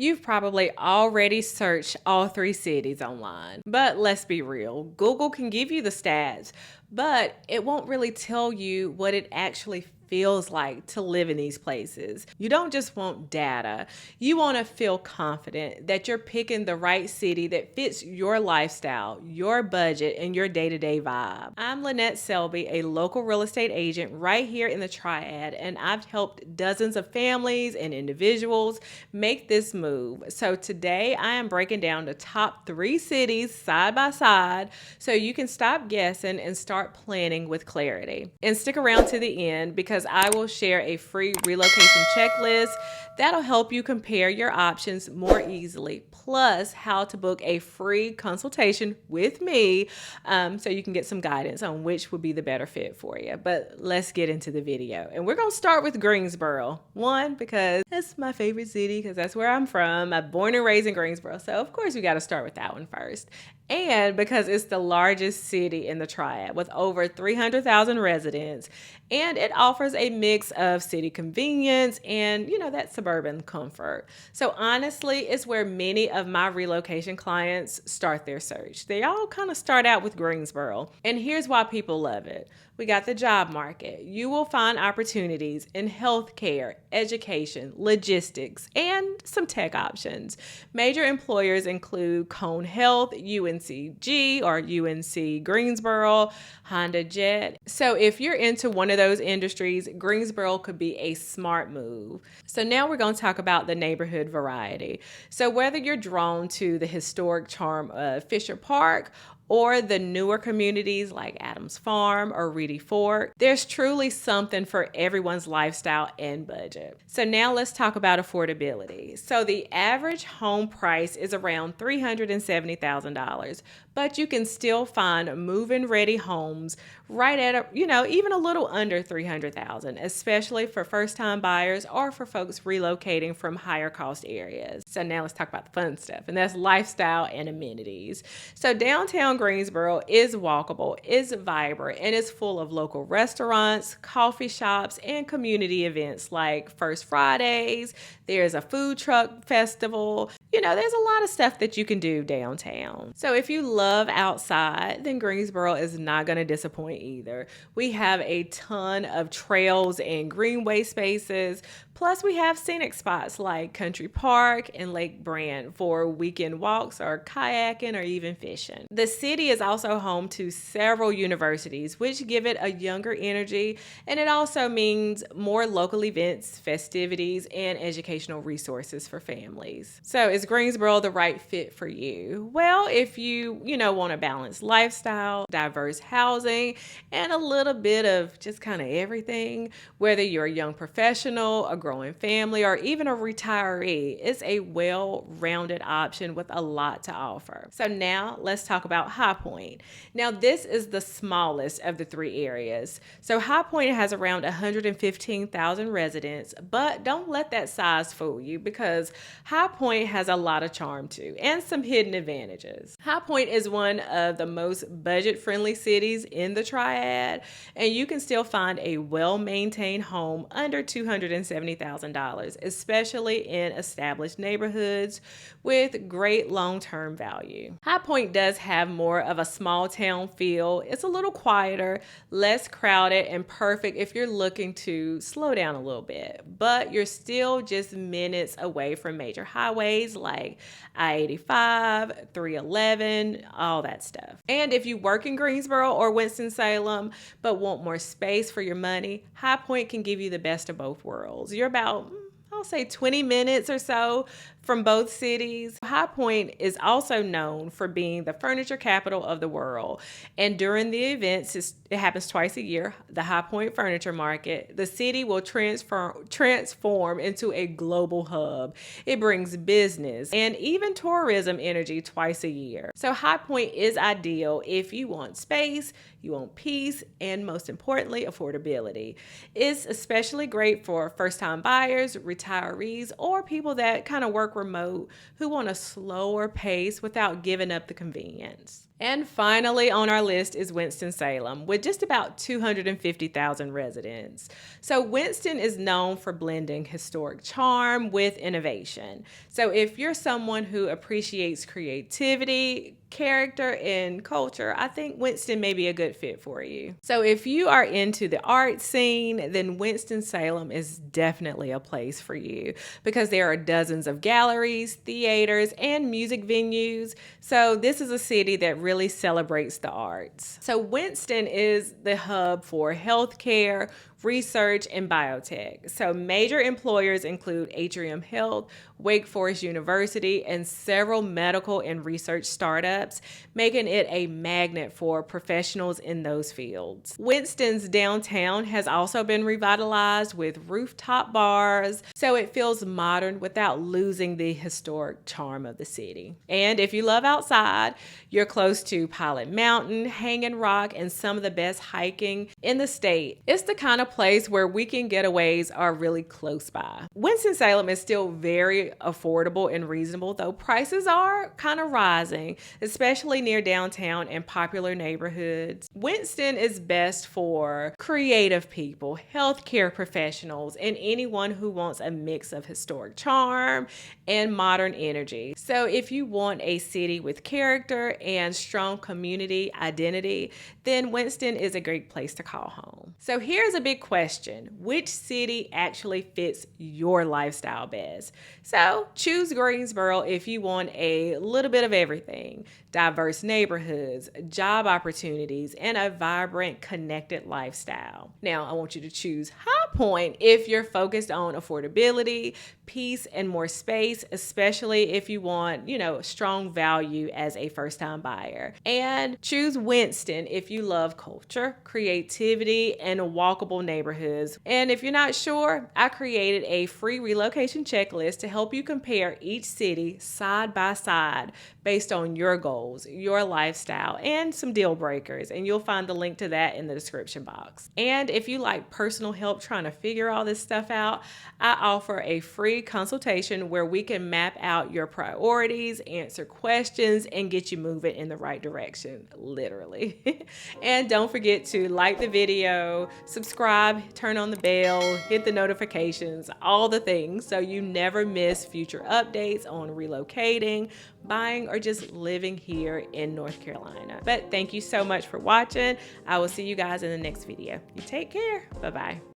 You've probably already searched all three cities online, but let's be real. Google can give you the stats, but it won't really tell you what it actually feels like to live in these places. You don't just want data. You want to feel confident that you're picking the right city that fits your lifestyle, your budget, and your day-to-day vibe. I'm Lynette Selby, a local real estate agent right here in the Triad, and I've helped dozens of families and individuals make this move. So today I am breaking down the top 3 cities side by side so you can stop guessing and start planning with clarity. And stick around to the end because I will share a free relocation checklist that'll help you compare your options more easily, plus how to book a free consultation with me so you can get some guidance on which would be the better fit for you. But let's get into the video. And we're going to start with Greensboro. One, because that's my favorite city because that's where I'm from. I'm born and raised in Greensboro. So of course we got to start with that one first. And because it's the largest city in the Triad with over 300,000 residents, and it offers a mix of city convenience and, that suburban comfort. So honestly, it's where many of my relocation clients start their search. They all kind of start out with Greensboro. And here's why people love it. We got the job market. You will find opportunities in healthcare, education, logistics, and some tech options. Major employers include Cone Health, UNCG or UNC Greensboro, Honda Jet. So if you're into one of those industries, Greensboro could be a smart move. So now we're going to talk about the neighborhood variety. So whether you're drawn to the historic charm of Fisher Park or the newer communities like Adams Farm or Reedy Fort, there's truly something for everyone's lifestyle and budget. So now let's talk about affordability. So the average home price is around $370,000, but you can still find move-in ready homes right at even a little under $300,000, especially for first-time buyers or for folks relocating from higher cost areas. So now let's talk about the fun stuff, and that's lifestyle and amenities. So downtown Greensboro is walkable, is vibrant, and is full of local restaurants, coffee shops, and community events like First Fridays. There's a food truck festival. There's a lot of stuff that you can do downtown. So if you love outside, then Greensboro is not going to disappoint either. We have a ton of trails and greenway spaces. Plus, we have scenic spots like Country Park and Lake Brand for weekend walks or kayaking or even fishing. The city is also home to several universities, which give it a younger energy, and it also means more local events, festivities, and educational resources for families. So is Greensboro the right fit for you? Well, if you want a balanced lifestyle, diverse housing, and a little bit of just kind of everything, whether you're a young professional, a growing family, or even a retiree, it's a well-rounded option with a lot to offer. So now let's talk about High Point. Now this is the smallest of the 3 areas. So High Point has around 115,000 residents, but don't let that size fool you because High Point has a lot of charm too and some hidden advantages. High Point is one of the most budget-friendly cities in the Triad, and you can still find a well-maintained home under $270,000, especially in established neighborhoods with great long-term value. High Point does have more of a small town feel. It's a little quieter, less crowded, and perfect if you're looking to slow down a little bit, but you're still just minutes away from major highways like I-85, 311, all that stuff. And if you work in Greensboro or Winston-Salem but want more space for your money, High Point can give you the best of both worlds. You're about, I'll say 20 minutes or so from both cities. High Point is also known for being the furniture capital of the world. And during the events, it happens twice a year, the High Point Furniture Market, the city will transform into a global hub. It brings business and even tourism energy twice a year. So High Point is ideal if you want space, you want peace, and most importantly, affordability. It's especially great for first-time buyers, retirees, or people that kind of work remote who want a slower pace without giving up the convenience. And finally on our list is Winston-Salem with just about 250,000 residents. So Winston is known for blending historic charm with innovation. So if you're someone who appreciates creativity, character, and culture, I think Winston may be a good fit for you. So if you are into the art scene, then Winston-Salem is definitely a place for you because there are dozens of galleries, theaters, and music venues. So this is a city that really celebrates the arts. So Winston is the hub for healthcare, research, and biotech. So major employers include Atrium Health, Wake Forest University, and several medical and research startups, making it a magnet for professionals in those fields. Winston's downtown has also been revitalized with rooftop bars, so it feels modern without losing the historic charm of the city. And if you love outside, you're close to Pilot Mountain, Hanging Rock, and some of the best hiking in the state. It's the kind of place where weekend getaways are really close by. Winston-Salem is still very affordable and reasonable, though prices are kind of rising, especially near downtown and popular neighborhoods. Winston is best for creative people, healthcare professionals, and anyone who wants a mix of historic charm and modern energy. So if you want a city with character and strong community identity, then Winston is a great place to call home. So here's a big question. Which city actually fits your lifestyle best? So choose Greensboro if you want a little bit of everything: diverse neighborhoods, job opportunities, and a vibrant, connected lifestyle. Now, I want you to choose High Point if you're focused on affordability, peace, and more space, especially if you want, strong value as a first-time buyer. And choose Winston if you love culture, creativity, and walkable neighborhoods. And if you're not sure, I created a free relocation checklist to help you compare each city side by side based on your goals, your lifestyle, and some deal breakers. And you'll find the link to that in the description box. And if you like personal help trying to figure all this stuff out, I offer a free consultation where we can map out your priorities, answer questions, and get you moving in the right direction, literally. And don't forget to like the video, subscribe, turn on the bell, hit the notifications, all the things, so you never miss future updates on relocating, buying, or just living here in North Carolina. But thank you so much for watching. I will see you guys in the next video. You take care. Bye-bye.